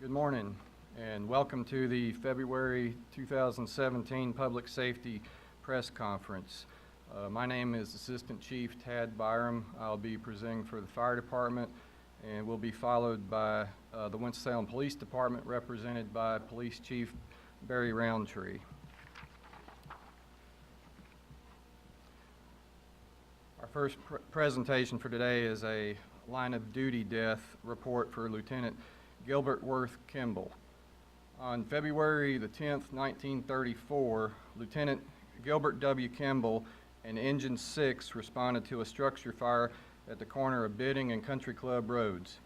Good morning and welcome to the February 2017 Public Safety Press Conference. My name is Assistant Chief Tad Byram. I'll be presenting for the Fire Department and will be followed by the Winston-Salem Police Department represented by Police Chief Barry Roundtree. Our first presentation for today is a line of duty death report for Lieutenant Gilbert Worth Kimball. On February the 10th, 1934, Lieutenant Gilbert W. Kimball and Engine 6 responded to a structure fire at the corner of Bidding and Country Club Roads.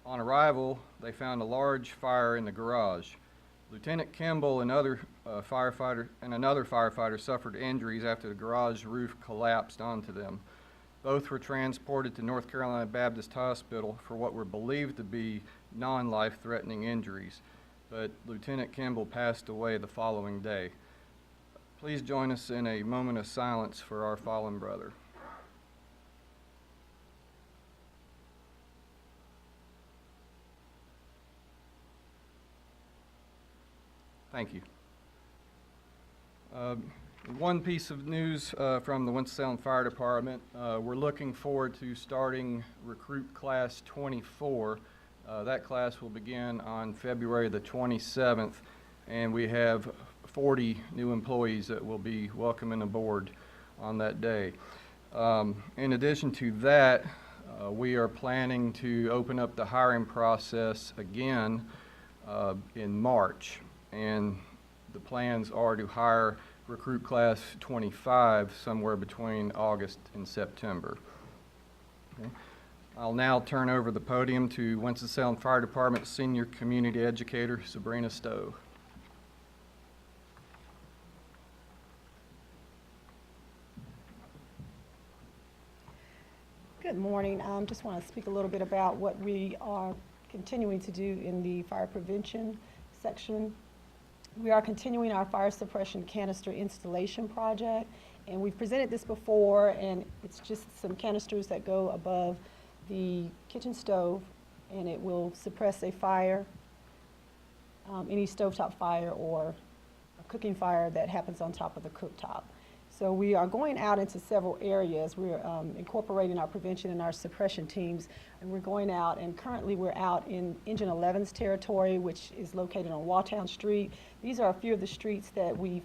On arrival, they found a large fire in the garage. Lieutenant Kimball and another firefighter suffered injuries after the garage roof collapsed onto them. Both were transported to North Carolina Baptist Hospital for what were believed to be non-life-threatening injuries, but Lieutenant Kimball passed away the following day. Please join us in a moment of silence for our fallen brother. Thank you. One piece of news from the Winston-Salem Fire Department. We're looking forward to starting Recruit Class 24. That class will begin on February the 27th, and we have 40 new employees that will be welcoming aboard on that day. In addition to that, we are planning to open up the hiring process again in March, and the plans are to hire Recruit Class 25 somewhere between August and September. Okay. I'll now turn over the podium to Winston-Salem Fire Department Senior Community Educator Sabrina Stowe. Good morning. I just want to speak a little bit about what we are continuing to do in the fire prevention section. We are continuing our fire suppression canister installation project, and we've presented this before, and it's just some canisters that go above the kitchen stove, and it will suppress a fire, any stovetop fire or a cooking fire that happens on top of the cooktop. So we are going out into several areas. We're incorporating our prevention and our suppression teams, and we're going out, and currently we're out in Engine 11's territory, which is located on Walltown Street. These are a few of the streets that we've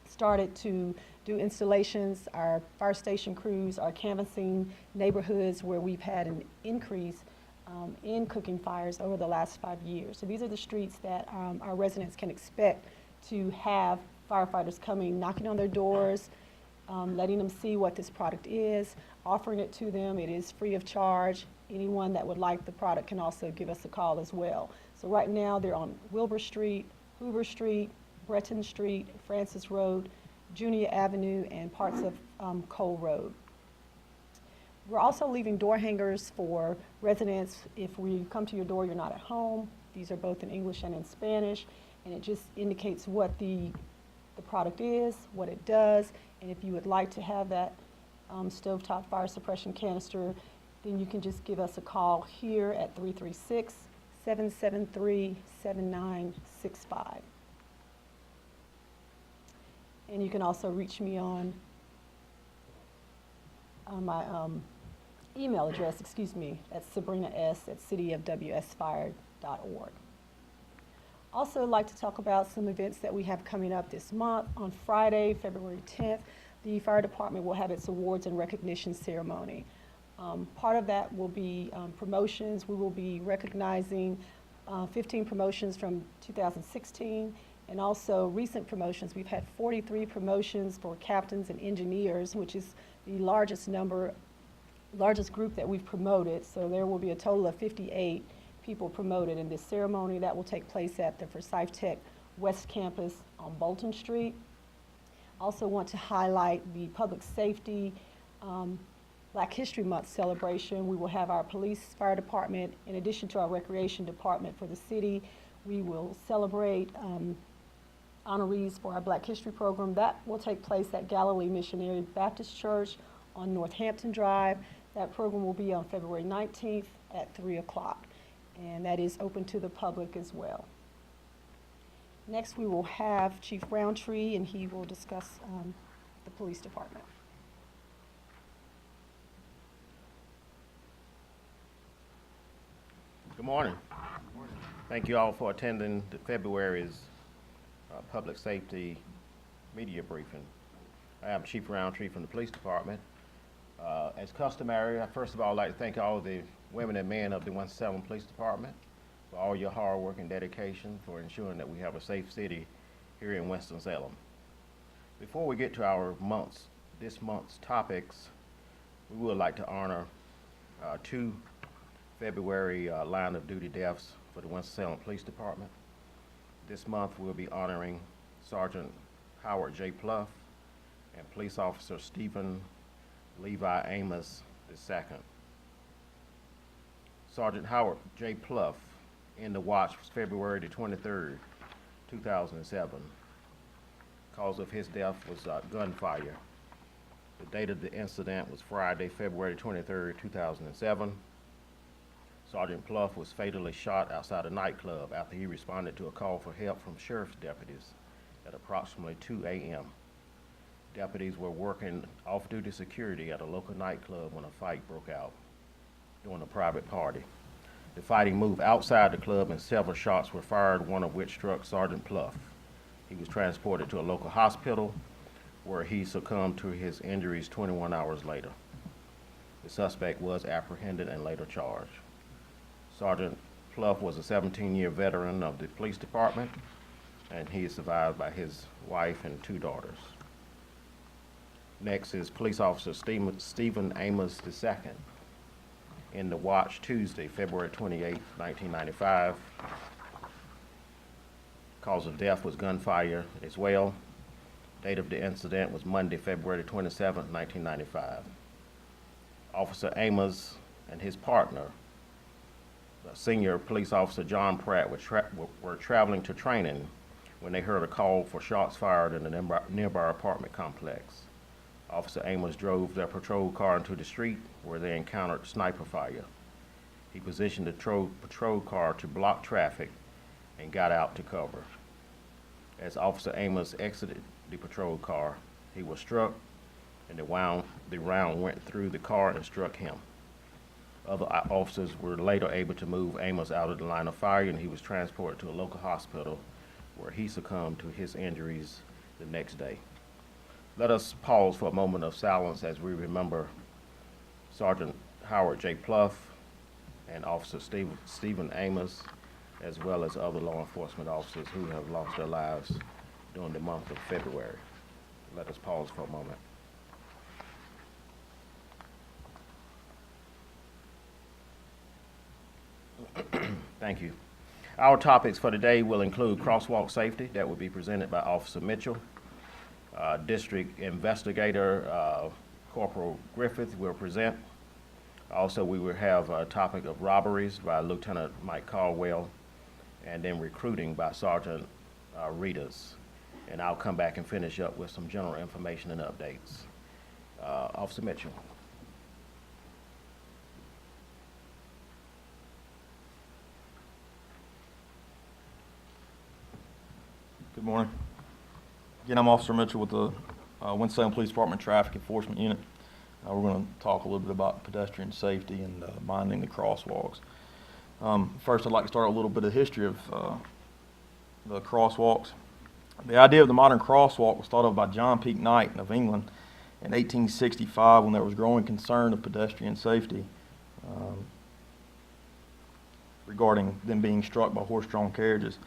started to do installations. Our fire station crews are canvassing neighborhoods where we've had an increase in cooking fires over the last 5 years. So these are the streets that our residents can expect to have firefighters coming, knocking on their doors, letting them see what this product is, offering it to them. It is free of charge. Anyone that would like the product can also give us a call as well. So right now they're on Wilbur Street, Hoover Street, Breton Street, Francis Road, Junior Avenue, and parts of Cole Road. We're also leaving door hangers for residents. If we come to your door, you're not at home. These are both in English and in Spanish, and it just indicates what the product is, what it does, and if you would like to have that stovetop fire suppression canister, then you can just give us a call here at 336-773-7965. And you can also reach me on my email address, at sabrinaS@cityofwsfire.org. Also like to talk about some events that we have coming up this month. On Friday, February 10th, the fire department will have its awards and recognition ceremony. Part of that will be promotions. We will be recognizing 15 promotions from 2016 and also recent promotions. We've had 43 promotions for captains and engineers, which is the largest group that we've promoted. So there will be a total of 58 people promoted in this ceremony. That will take place at the Forsyth Tech West Campus on Bolton Street. Also want to highlight the public safety Black History Month celebration. We will have our police fire department, in addition to our recreation department for the city. We will celebrate honorees for our Black History program. That will take place at Galilee Missionary Baptist Church on Northampton Drive. That program will be on February 19th at 3 o'clock. and that is open to the public as well. Next, we will have Chief Roundtree, and he will discuss the police department. Good morning. Thank you all for attending February's public safety media briefing. I am Chief Roundtree from the police department. As customary, I first of all like to thank all the women and men of the Winston-Salem Police Department for all your hard work and dedication for ensuring that we have a safe city here in Winston-Salem. Before we get to this month's topics, we would like to honor two February line of duty deaths for the Winston-Salem Police Department. This month we'll be honoring Sergeant Howard J. Pluff and Police Officer Stephen Levi Amos II. Sergeant Howard J. Pluff in the watch was February the 23rd, 2007. Cause of his death was gunfire. The date of the incident was Friday, February 23rd, 2007. Sergeant Pluff was fatally shot outside a nightclub after he responded to a call for help from sheriff's deputies at approximately 2 a.m. Deputies were working off-duty security at a local nightclub when a fight broke out during a private party. The fighting moved outside the club and several shots were fired, one of which struck Sergeant Pluff. He was transported to a local hospital where he succumbed to his injuries 21 hours later. The suspect was apprehended and later charged. Sergeant Pluff was a 17-year veteran of the police department, and he is survived by his wife and 2 daughters. Next is Police Officer Stephen Amos II in the watch Tuesday, February 28, 1995. Cause of death was gunfire as well. Date of the incident was Monday, February 27, 1995. Officer Amos and his partner, Senior Police Officer John Pratt, were traveling to training when they heard a call for shots fired in a nearby apartment complex. Officer Amos drove their patrol car into the street where they encountered sniper fire. He positioned the patrol car to block traffic and got out to cover. As Officer Amos exited the patrol car, he was struck, and the round went through the car and struck him. Other officers were later able to move Amos out of the line of fire, and he was transported to a local hospital where he succumbed to his injuries the next day. Let us pause for a moment of silence as we remember Sergeant Howard J. Pluff and Officer Stephen Amos, as well as other law enforcement officers who have lost their lives during the month of February. Let us pause for a moment. Thank you. Our topics for today will include crosswalk safety that will be presented by Officer Mitchell. District Investigator Corporal Griffith will present. Also, we will have a topic of robberies by Lieutenant Mike Caldwell, and then recruiting by Sergeant Reedus. And I'll come back and finish up with some general information and updates. Officer Mitchell. Good morning. Again, I'm Officer Mitchell with the Winston-Salem Police Department Traffic Enforcement Unit. We're going to talk a little bit about pedestrian safety and minding the crosswalks. First, I'd like to start a little bit of history of the crosswalks. The idea of the modern crosswalk was thought of by John Peake Knight of England in 1865 when there was growing concern of pedestrian safety regarding them being struck by horse-drawn carriages.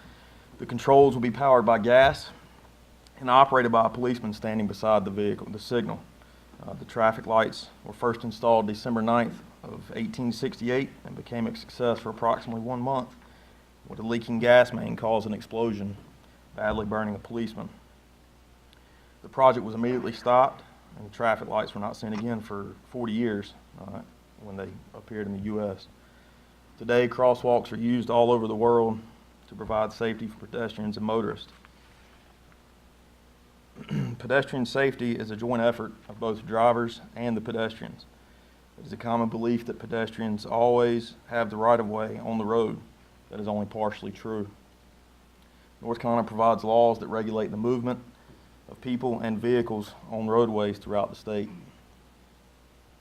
The controls will be powered by gas and operated by a policeman standing beside the vehicle, the signal. The traffic lights were first installed December 9th of 1868 and became a success for approximately 1 month, with a leaking gas main caused an explosion, badly burning a policeman. The project was immediately stopped, and the traffic lights were not seen again for 40 years when they appeared in the U.S. Today, crosswalks are used all over the world to provide safety for pedestrians and motorists. Pedestrian safety is a joint effort of both drivers and the pedestrians. It is a common belief that pedestrians always have the right-of-way on the road. That is only partially true. North Carolina provides laws that regulate the movement of people and vehicles on roadways throughout the state.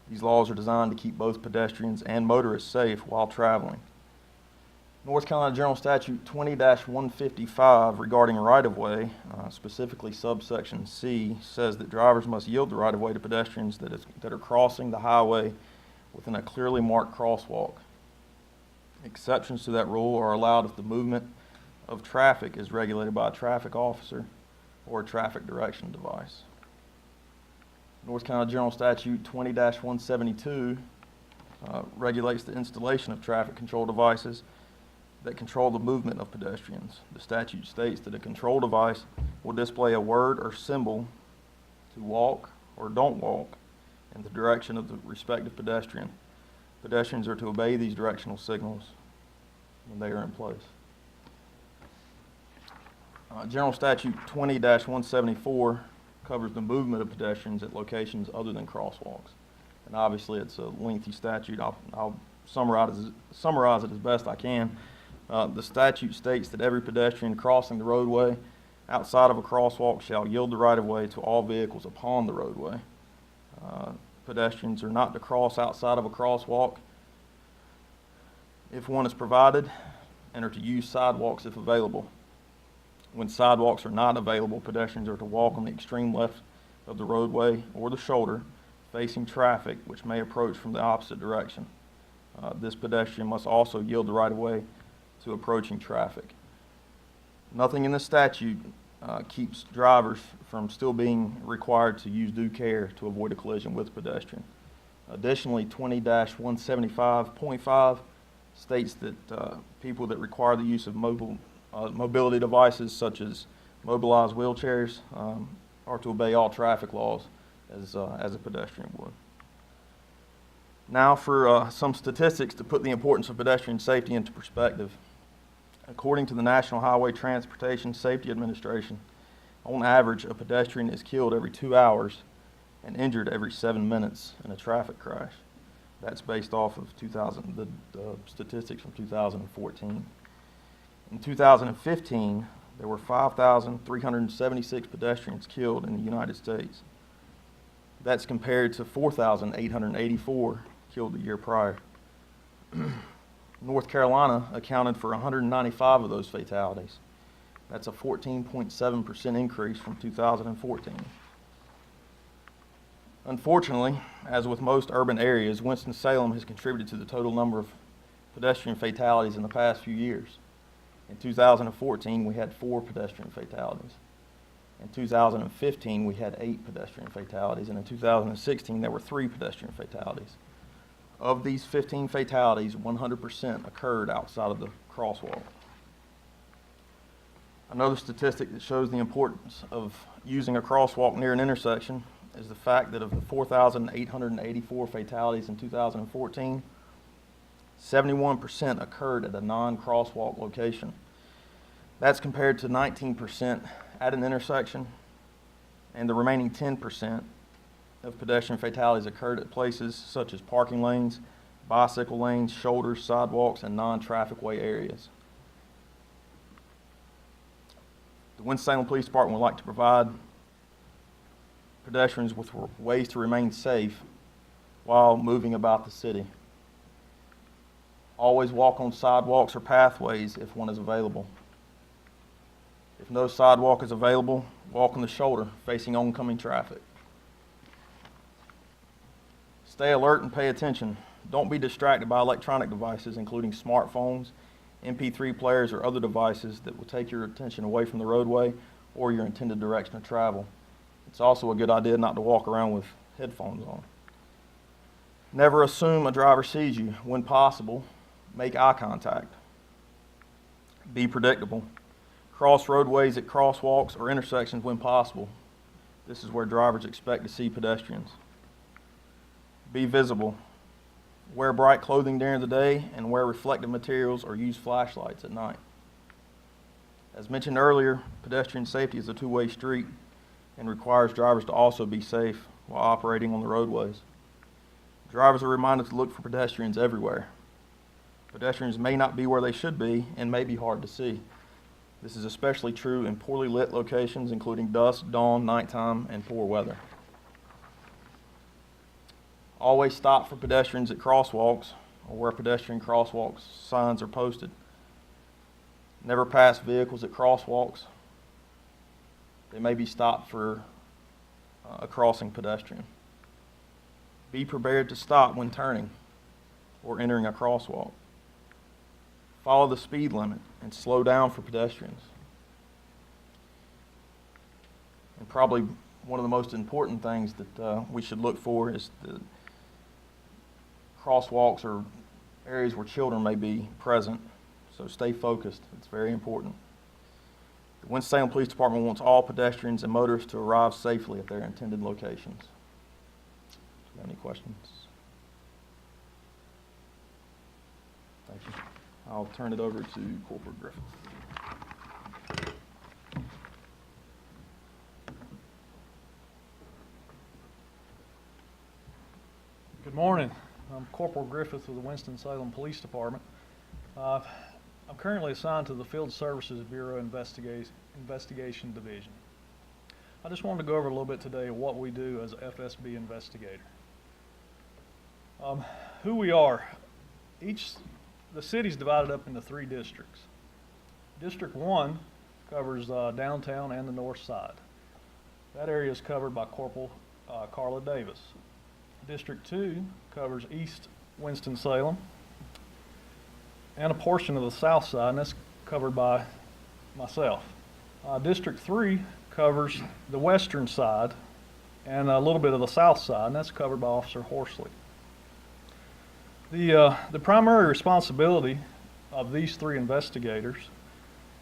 These laws are designed to keep both pedestrians and motorists safe while traveling. North Carolina General Statute 20-155 regarding right-of-way, specifically subsection C, says that drivers must yield the right-of-way to pedestrians that are crossing the highway within a clearly marked crosswalk. Exceptions to that rule are allowed if the movement of traffic is regulated by a traffic officer or a traffic direction device. North Carolina General Statute 20-172 regulates the installation of traffic control devices that control the movement of pedestrians. The statute states that a control device will display a word or symbol to walk or don't walk in the direction of the respective pedestrian. Pedestrians are to obey these directional signals when they are in place. General Statute 20-174 covers the movement of pedestrians at locations other than crosswalks. And obviously it's a lengthy statute. I'll summarize it as best I can. The statute states that every pedestrian crossing the roadway outside of a crosswalk shall yield the right-of-way to all vehicles upon the roadway. Pedestrians are not to cross outside of a crosswalk if one is provided, and are to use sidewalks if available. When sidewalks are not available, pedestrians are to walk on the extreme left of the roadway or the shoulder, facing traffic which may approach from the opposite direction. This pedestrian must also yield the right-of-way to approaching traffic. Nothing in the statute keeps drivers from still being required to use due care to avoid a collision with a pedestrian. Additionally, 20-175.5 states that people that require the use of mobility devices such as mobilized wheelchairs are to obey all traffic laws as a pedestrian would. Now for some statistics to put the importance of pedestrian safety into perspective. According to the National Highway Transportation Safety Administration, on average, a pedestrian is killed every 2 hours and injured every 7 minutes in a traffic crash. That's based off of the statistics from 2014. In 2015, there were 5,376 pedestrians killed in the United States. That's compared to 4,884 killed the year prior. North Carolina accounted for 195 of those fatalities. That's a 14.7% increase from 2014. Unfortunately, as with most urban areas, Winston-Salem has contributed to the total number of pedestrian fatalities in the past few years. In 2014, we had 4 pedestrian fatalities. In 2015, we had 8 pedestrian fatalities, and in 2016, there were 3 pedestrian fatalities. Of these 15 fatalities, 100% occurred outside of the crosswalk. Another statistic that shows the importance of using a crosswalk near an intersection is the fact that of the 4,884 fatalities in 2014, 71% occurred at a non-crosswalk location. That's compared to 19% at an intersection, and the remaining 10% of pedestrian fatalities occurred at places such as parking lanes, bicycle lanes, shoulders, sidewalks, and non-traffic way areas. The Winston-Salem Police Department would like to provide pedestrians with ways to remain safe while moving about the city. Always walk on sidewalks or pathways if one is available. If no sidewalk is available, walk on the shoulder facing oncoming traffic. Stay alert and pay attention. Don't be distracted by electronic devices, including smartphones, MP3 players, or other devices that will take your attention away from the roadway or your intended direction of travel. It's also a good idea not to walk around with headphones on. Never assume a driver sees you. When possible, make eye contact. Be predictable. Cross roadways at crosswalks or intersections when possible. This is where drivers expect to see pedestrians. Be visible. Wear bright clothing during the day and wear reflective materials or use flashlights at night. As mentioned earlier, pedestrian safety is a two-way street and requires drivers to also be safe while operating on the roadways. Drivers are reminded to look for pedestrians everywhere. Pedestrians may not be where they should be and may be hard to see. This is especially true in poorly lit locations, including dusk, dawn, nighttime, and poor weather. Always stop for pedestrians at crosswalks or where pedestrian crosswalks signs are posted. Never pass vehicles at crosswalks. They may be stopped for a crossing pedestrian. Be prepared to stop when turning or entering a crosswalk. Follow the speed limit and slow down for pedestrians. And probably one of the most important things that we should look for is the crosswalks or areas where children may be present. So stay focused. It's very important. The Winston-Salem Police Department wants all pedestrians and motorists to arrive safely at their intended locations. Do you have any questions? Thank you. I'll turn it over to Corporal Griffith. Good morning. I'm Corporal Griffith with the Winston-Salem Police Department. I'm currently assigned to the Field Services Bureau Investigation Division. I just wanted to go over a little bit today of what we do as a FSB investigator. Who we are. The city's divided up into 3 districts. District 1 covers downtown and the north side. That area is covered by Corporal Carla Davis. District 2 covers East Winston-Salem and a portion of the south side, and that's covered by myself. District 3 covers the western side and a little bit of the south side, and that's covered by Officer Horsley. The primary responsibility of these 3 investigators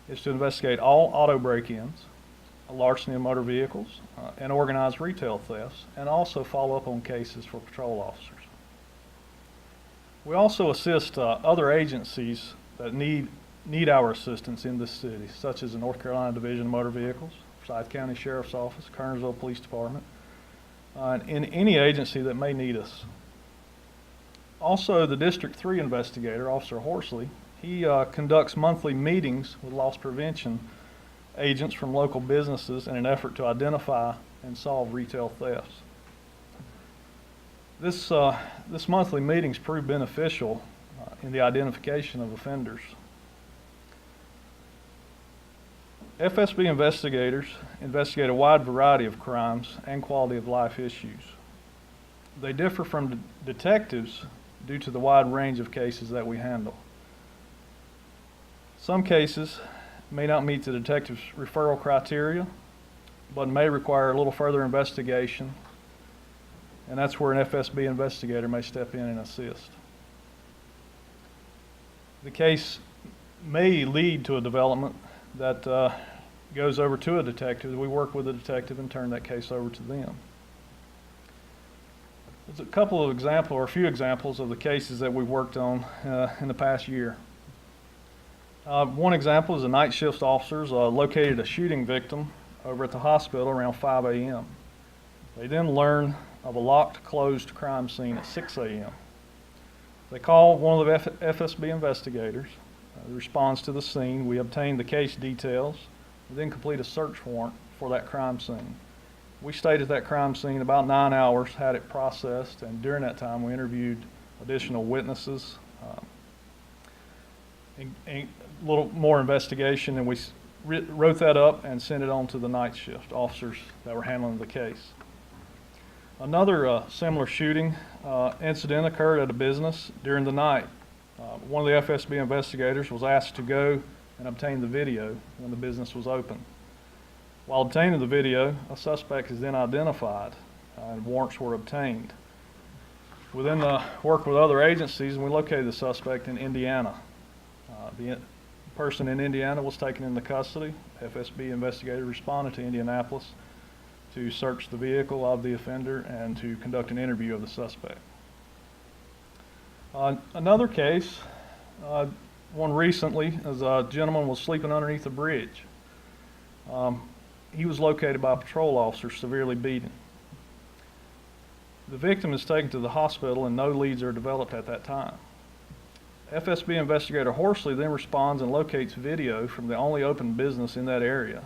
is to investigate all auto break-ins, larceny of motor vehicles, and organized retail thefts, and also follow up on cases for patrol officers. We also assist other agencies that need our assistance in this city, such as the North Carolina Division of Motor Vehicles, Forsyth County Sheriff's Office, Kernersville Police Department, and in any agency that may need us. Also, the District 3 investigator, Officer Horsley, he conducts monthly meetings with loss prevention agents from local businesses in an effort to identify and solve retail thefts. This monthly meetings prove beneficial in the identification of offenders. FSB investigators investigate a wide variety of crimes and quality of life issues. They differ from detectives due to the wide range of cases that we handle. Some cases may not meet the detective's referral criteria, but may require a little further investigation, and that's where an FSB investigator may step in and assist. The case may lead to a development that goes over to a detective. We work with a detective and turn that case over to them. There's a couple of examples, or a few examples, of the cases that we've worked on in the past year. One example is the night shift officers located a shooting victim over at the hospital around 5 a.m. They then learn of a locked, closed crime scene at 6 a.m. They call one of the FSB investigators, responds to the scene. We obtain the case details, and then complete a search warrant for that crime scene. We stayed at that crime scene about 9 hours, had it processed, and during that time we interviewed additional witnesses, and a little more investigation, and we wrote that up and sent it on to the night shift officers that were handling the case. Another similar shooting incident occurred at a business during the night. One of the FSB investigators was asked to go and obtain the video when the business was open. While obtaining the video, a suspect is then identified and warrants were obtained. We then worked with other agencies and we located the suspect in Indiana. The person in Indiana was taken into custody. FSB investigator responded to Indianapolis to search the vehicle of the offender and to conduct an interview of the suspect. Another case, one recently, as a gentleman was sleeping underneath a bridge. He was located by a patrol officer, severely beaten. The victim is taken to the hospital and no leads are developed at that time. FSB investigator Horsley then responds and locates video from the only open business in that area.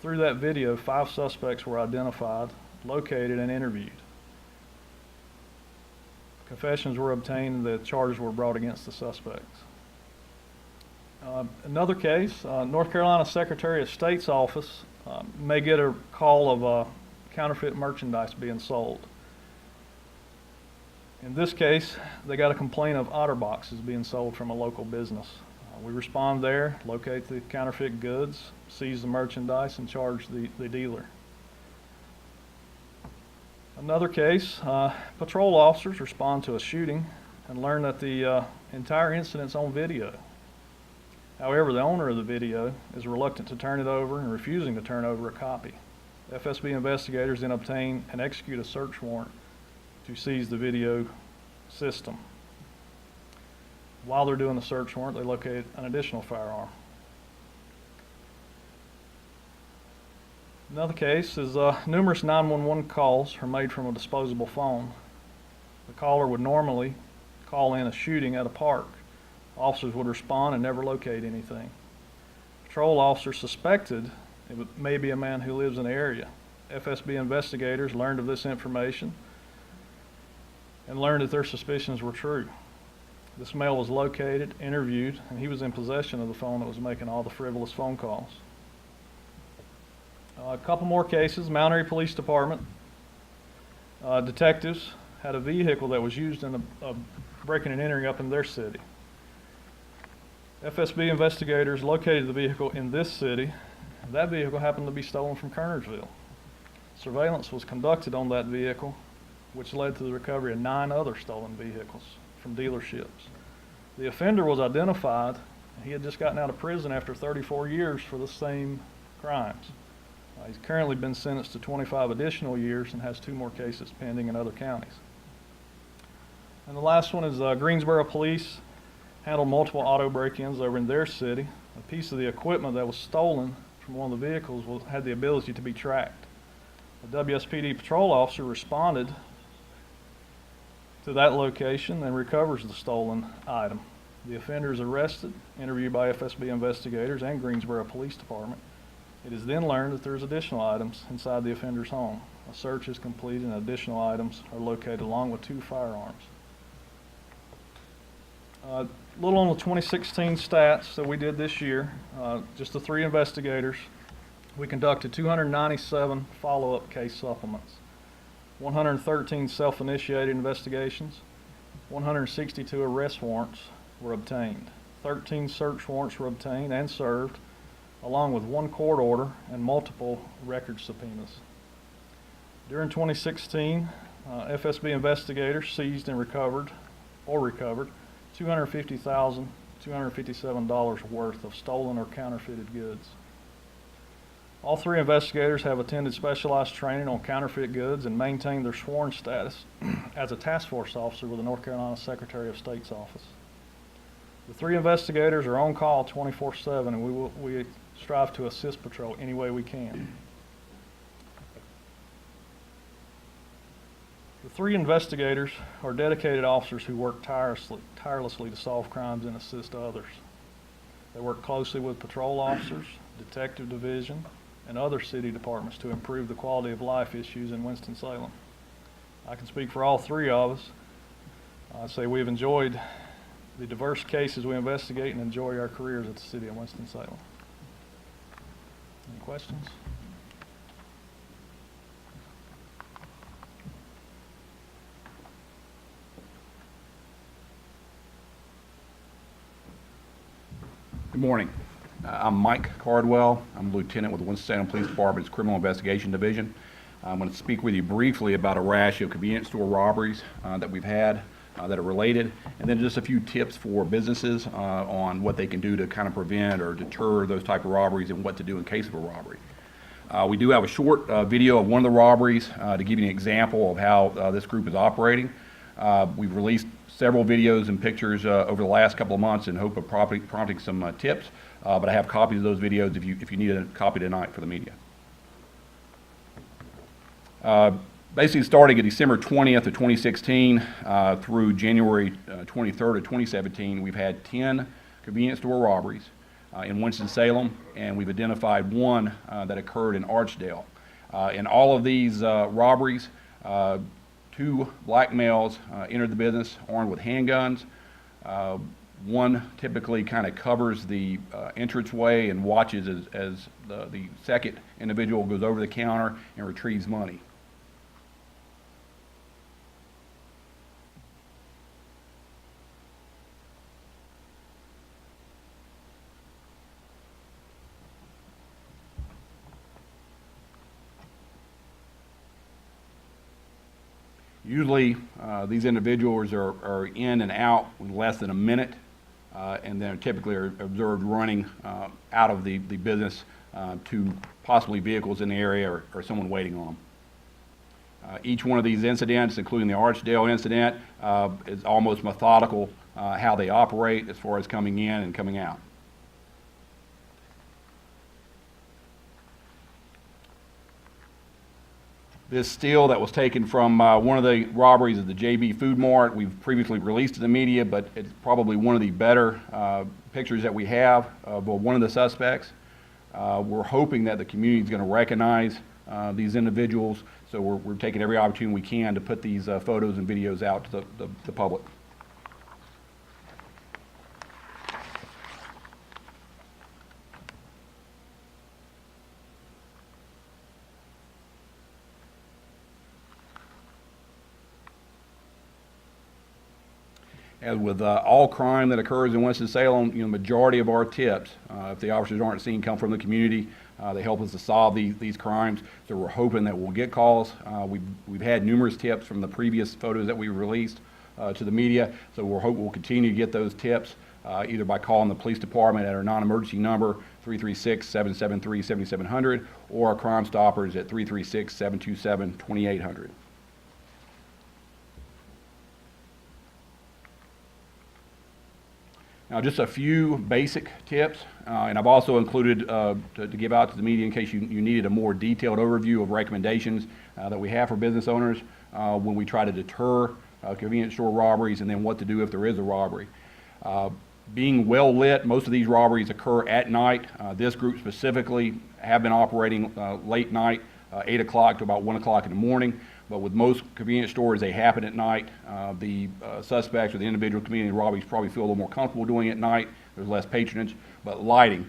Through that video, 5 suspects were identified, located, and interviewed. Confessions were obtained and the charges were brought against the suspects. Another case, North Carolina Secretary of State's office may get a call of counterfeit merchandise being sold. In this case, they got a complaint of otter boxes being sold from a local business. We respond there, locate the counterfeit goods, seize the merchandise, and charge the dealer. Another case, patrol officers respond to a shooting and learn that the entire incident's on video. However, the owner of the video is reluctant to turn it over and refusing to turn over a copy. FSB investigators then obtain and execute a search warrant to seize the video system. While they're doing the search warrant, they locate an additional firearm. Another case is numerous 911 calls are made from a disposable phone. The caller would normally call in a shooting at a park. Officers would respond and never locate anything. Patrol officers suspected it may be a man who lives in the area. FSB investigators learned of this information and learned that their suspicions were true. This male was located, interviewed, and he was in possession of the phone that was making all the frivolous phone calls. A couple more cases. Mount Airy Police Department detectives had a vehicle that was used in a breaking and entering up in their city. FSB investigators located the vehicle in this city. That vehicle happened to be stolen from Kernersville. Surveillance was conducted on that vehicle, which led to the recovery of 9 other stolen vehicles from dealerships. The offender was identified. He had just gotten out of prison after 34 years for the same crimes. He's currently been sentenced to 25 additional years and has 2 more cases pending in other counties. And the last one is Greensboro Police handled multiple auto break-ins over in their city. A piece of the equipment that was stolen from one of the vehicles had the ability to be tracked. A WSPD patrol officer responded to that location and recovers the stolen item. The offender is arrested, interviewed by FSB investigators and Greensboro Police Department. It is then learned that there's additional items inside the offender's home. A search is completed and additional items are located along with 2 firearms. A little on the 2016 stats that we did this year, just the 3 investigators. We conducted 297 follow-up case supplements, 113 self-initiated investigations, 162 arrest warrants were obtained, 13 search warrants were obtained and served, along with 1 court order and multiple record subpoenas. During 2016, FSB investigators seized and recovered $250,257 worth of stolen or counterfeited goods. All 3 investigators have attended specialized training on counterfeit goods and maintained their sworn status as a task force officer with the North Carolina Secretary of State's office. The 3 investigators are on call 24/7, and we strive to assist patrol any way we can. The 3 investigators are dedicated officers who work tirelessly to solve crimes and assist others. They work closely with patrol officers, detective division, and other city departments to improve the quality of life issues in Winston-Salem. I can speak for all 3 of us. I'd say we've enjoyed the diverse cases we investigate and enjoy our careers at the city of Winston-Salem. Any questions? Good morning. I'm Mike Cardwell. I'm a lieutenant with the Winston-Salem Police Department's Criminal Investigation Division. I'm going to speak with you briefly about a rash of convenience store robberies that we've had that are related, and then just a few tips for businesses on what they can do to kind of prevent or deter those type of robberies and what to do in case of a robbery. We do have a short video of one of the robberies to give you an example of how this group is operating. We've released several videos and pictures over the last couple of months in hope of prompting some tips, but I have copies of those videos if you need a copy tonight for the media. Basically, starting at December 20th of 2016 through January 23rd of 2017, we've had 10 convenience store robberies in Winston-Salem, and we've identified one that occurred in Archdale. In all of these robberies, 2 black males entered the business armed with handguns. One typically kind of covers the entranceway and watches as the second individual goes over the counter and retrieves money. Usually, these individuals are in and out in less than a minute, and then typically are observed running out of the business to possibly vehicles in the area or someone waiting on them. Each one of these incidents, including the Archdale incident, is almost methodical how they operate as far as coming in and coming out. This still that was taken from one of the robberies of the JB Food Mart. We've previously released to the media, but it's probably one of the better pictures that we have of one of the suspects. We're hoping that the community is going to recognize these individuals, so we're taking every opportunity we can to put these photos and videos out to the public. As with all crime that occurs in Winston-Salem, the majority of our tips, if the officers aren't seen, come from the community. They help us to solve these crimes, so we're hoping that we'll get calls. We've had numerous tips from the previous photos that we released to the media, so we'll continue to get those tips either by calling the police department at our non-emergency number 336-773-7700 or our Crime Stoppers at 336-727-2800. Now, just a few basic tips, and I've also included to give out to the media in case you needed a more detailed overview of recommendations that we have for business owners when we try to deter convenience store robberies, and then what to do if there is a robbery. Being well lit, most of these robberies occur at night. This group specifically have been operating late night, 8 o'clock to about 1 o'clock in the morning. But with most convenience stores, they happen at night. The suspects or the individual committing robberies probably feel a little more comfortable doing it at night. There's less patronage. But lighting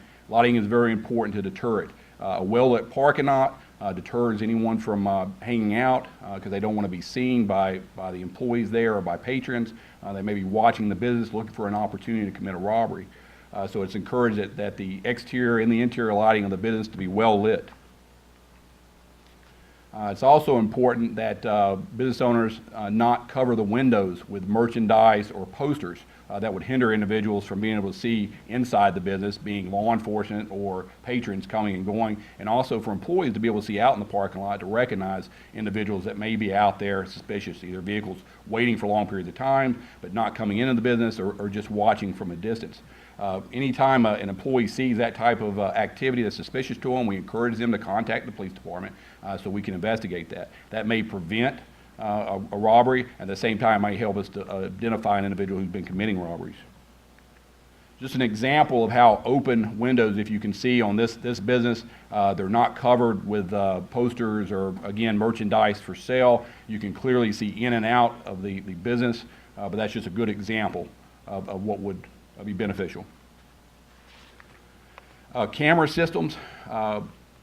is very important to deter it. A well-lit parking lot deters anyone from hanging out because they don't want to be seen by the employees there or by patrons. They may be watching the business looking for an opportunity to commit a robbery. So it's encouraged that the exterior and the interior lighting of the business to be well lit. It's also important that business owners not cover the windows with merchandise or posters that would hinder individuals from being able to see inside the business, being law enforcement or patrons coming and going, and also for employees to be able to see out in the parking lot to recognize individuals that may be out there suspicious, either vehicles waiting for long periods of time but not coming into the business or just watching from a distance. Anytime an employee sees that type of activity that's suspicious to them, we encourage them to contact the police department so we can investigate that. That may prevent a robbery, at the same time might help us to identify an individual who's been committing robberies. Just an example of how open windows, if you can see on this business, they're not covered with posters or, again, merchandise for sale. You can clearly see in and out of the business, but that's just a good example of what would be beneficial. Camera systems.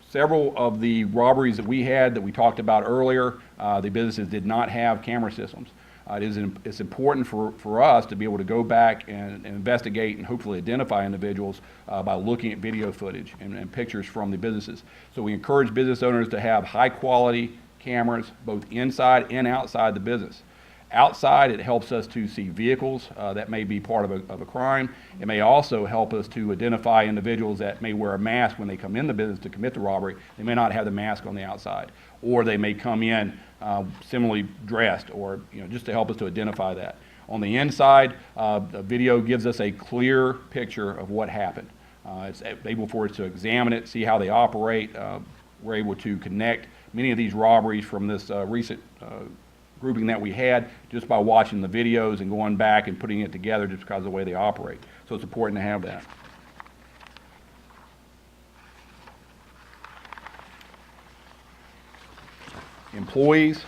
Several of the robberies that we had that we talked about earlier, the businesses did not have camera systems. It's important for us to be able to go back and investigate and hopefully identify individuals by looking at video footage and pictures from the businesses. So we encourage business owners to have high quality cameras both inside and outside the business. Outside, it helps us to see vehicles that may be part of a crime. It may also help us to identify individuals that may wear a mask when they come in the business to commit the robbery. They may not have the mask on the outside, or they may come in similarly dressed, or just to help us to identify that. On the inside, the video gives us a clear picture of what happened. It's able for us to examine it, see how they operate, we're able to connect many of these robberies from this recent grouping that we had just by watching the videos and going back and putting it together just because of the way they operate. So it's important to have that. Employees,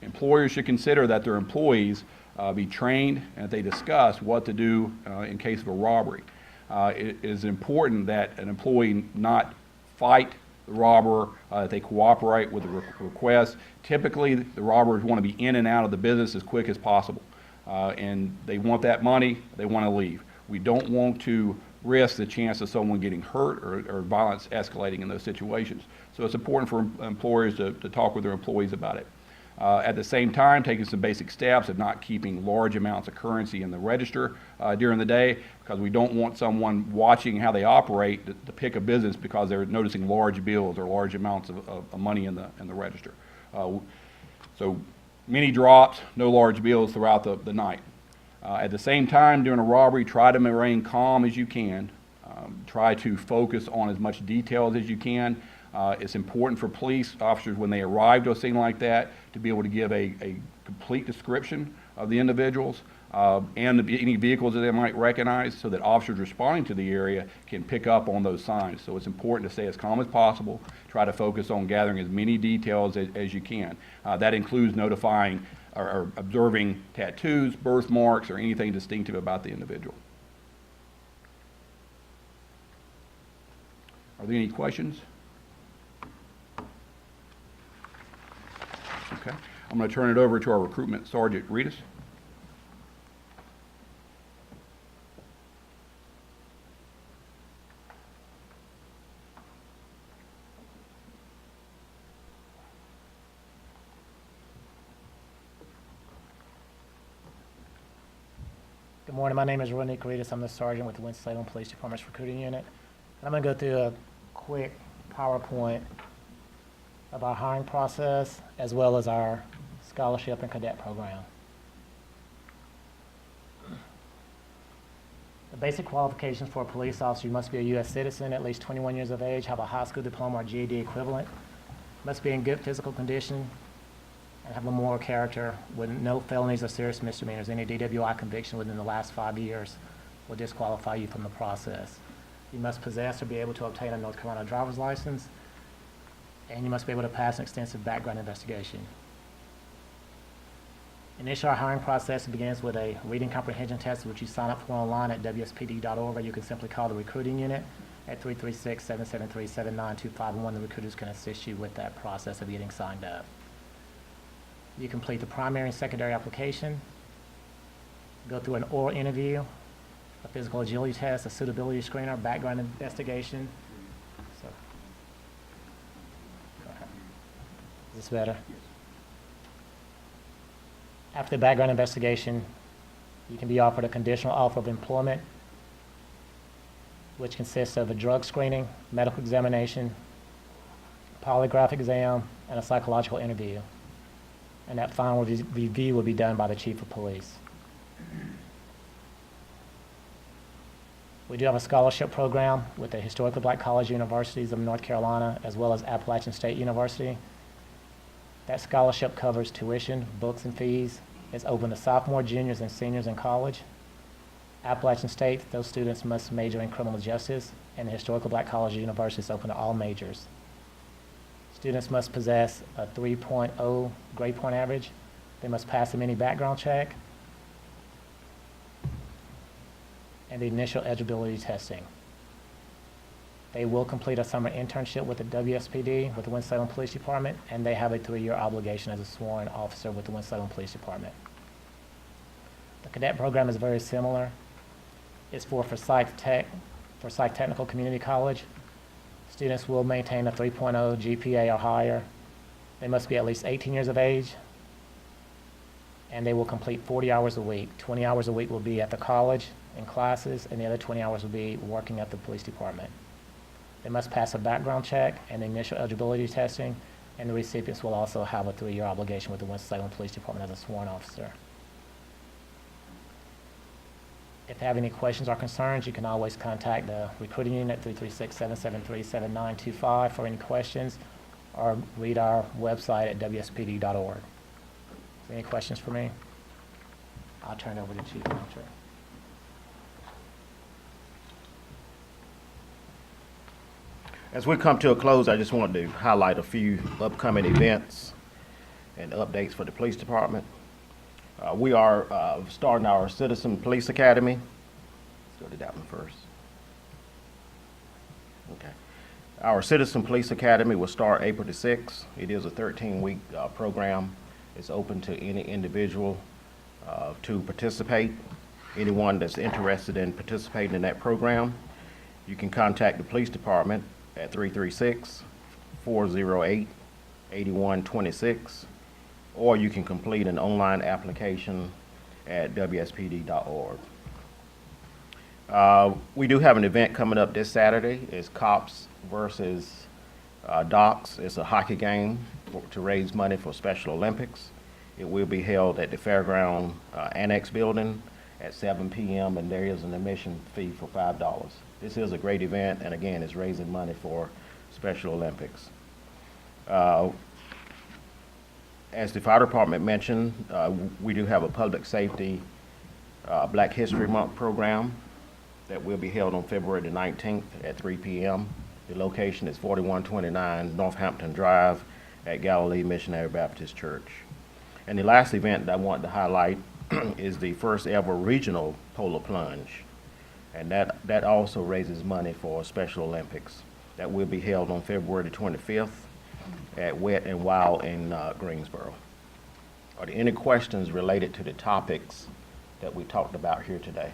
employers should consider that their employees be trained and that they discuss what to do in case of a robbery. It is important that an employee not fight the robber, that they cooperate with the request. Typically, the robbers want to be in and out of the business as quick as possible, and they want that money, they want to leave. We don't want to risk the chance of someone getting hurt or violence escalating in those situations. So it's important for employers to talk with their employees about it. At the same time, taking some basic steps of not keeping large amounts of currency in the register during the day, because we don't want someone watching how they operate to pick a business because they're noticing large bills or large amounts of money in the register. So many drops, no large bills throughout the night. At the same time, during a robbery, try to remain calm as you can. Try to focus on as much details as you can. It's important for police officers when they arrive to a scene like that to be able to give a complete description of the individuals and any vehicles that they might recognize so that officers responding to the area can pick up on those signs. So it's important to stay as calm as possible, try to focus on gathering as many details as you can. That includes notifying or observing tattoos, birthmarks, or anything distinctive about the individual. Are there any questions? Okay. I'm going to turn it over to our recruitment sergeant, Ritas. Good morning. My name is Rodney Caritas. I'm the sergeant with the Winston-Salem Police Department's recruiting unit. And I'm going to go through a quick PowerPoint of our hiring process as well as our scholarship and cadet program. The basic qualifications for a police officer: you must be a U.S. citizen, at least 21 years of age, have a high school diploma or GED equivalent, must be in good physical condition, and have a moral character with no felonies or serious misdemeanors. Any DWI conviction within the last 5 years will disqualify you from the process. You must possess or be able to obtain a North Carolina driver's license, and you must be able to pass an extensive background investigation. Initially, our hiring process begins with a reading comprehension test, which you sign up for online at wspd.org, or you can simply call the recruiting unit at 336-773-7925, the recruiters can assist you with that process of getting signed up. You complete the primary and secondary application, go through an oral interview, a physical agility test, a suitability screener, background investigation. So, is this better? After the background investigation, you can be offered a conditional offer of employment, which consists of a drug screening, medical examination, polygraph exam, and a psychological interview. And that final review will be done by the chief of police. We do have a scholarship program with the historically black college universities of North Carolina as well as Appalachian State University. That scholarship covers tuition, books, and fees. It's open to sophomore, juniors, and seniors in college. Appalachian State, those students must major in criminal justice, and the historically black college university is open to all majors. Students must possess a 3.0 grade point average. They must pass a mini background check and the initial eligibility testing. They will complete a summer internship with the WSPD, with the Winston-Salem Police Department, and they have a 3-year obligation as a sworn officer with the Winston-Salem Police Department. The cadet program is very similar. It's for Technical Community College. Students will maintain a 3.0 GPA or higher. They must be at least 18 years of age, and they will complete 40 hours a week. 20 hours a week will be at the college in classes, and the other 20 hours will be working at the police department. They must pass a background check and initial eligibility testing, and the recipients will also have a 3-year obligation with the Winston-Salem Police Department as a sworn officer. If you have any questions or concerns, you can always contact the recruiting unit at 336-773-7925 for any questions, or read our website at wspd.org. Any questions for me? I'll turn it over to Chief Archer. As we come to a close, I just wanted to highlight a few upcoming events and updates for the police department. We are starting our Citizen Police Academy. Let's go to that one first. Okay. Our Citizen Police Academy will start April the 6th. It is a 13-week program. It's open to any individual to participate. Anyone that's interested in participating in that program, you can contact the police department at 336-408-8126, or you can complete an online application at wspd.org. We do have an event coming up this Saturday. It's Cops versus Docs. It's a hockey game to raise money for Special Olympics. It will be held at the Fairground Annex Building at 7 p.m. and there is an admission fee for $5. This is a great event, and again, it's raising money for Special Olympics. As the fire department mentioned, we do have a public safety Black History Month program that will be held on February the 19th at 3 p.m. The location is 4129 Northampton Drive at Galilee Missionary Baptist Church. And the last event that I wanted to highlight is the first ever regional polar plunge. And that also raises money for Special Olympics. That will be held on February the 25th at Wet and Wild in Greensboro. Are there any questions related to the topics that we talked about here today?